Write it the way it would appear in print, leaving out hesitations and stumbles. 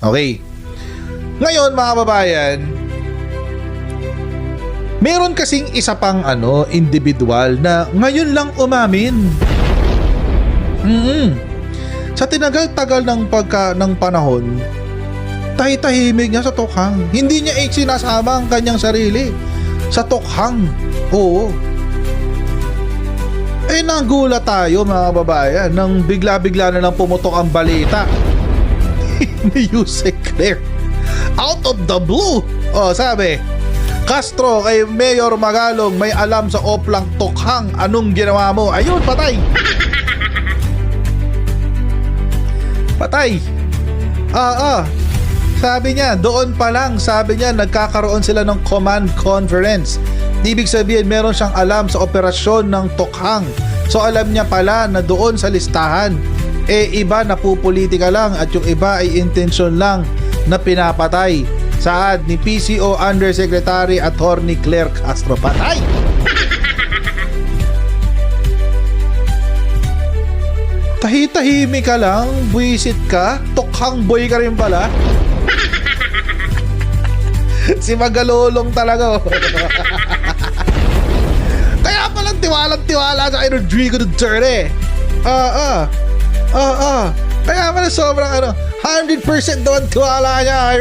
Okay. Ngayon mga kababayan, meron kasing isa pang individual na ngayon lang umamin. Sa tinagal-tagal ng panahon, tahimik niya sa tokhang. Hindi niya sinasama ang kanyang sarili sa tokhang. Oo. Nagulat tayo mga kababayan nang bigla-bigla na lang pumutok ang balita ni Yusek Claire. Out of the blue. Sabi, Castro kay Mayor Magalong may alam sa oplang tokhang. Anong ginawa mo? Ayun, patay. Patay. Sabi niya, doon pa lang, sabi niya, nagkakaroon sila ng command conference. Ibig sabihin, meron siyang alam sa operasyon ng tokhang. So alam niya pala na doon sa listahan, iba napupolitika lang at yung iba ay intention lang na pinapatay. Saad ni PCO Undersecretary Attorney Claire Castro. Patay! Tahimik ka lang, buwisit ka, tokhang boy ka rin pala. Si Magalolong talaga. Kaya palang tiwalang-tiwala sa kay Rodrigo Duterte. Kaya pala sobrang 100% doon tiwala niya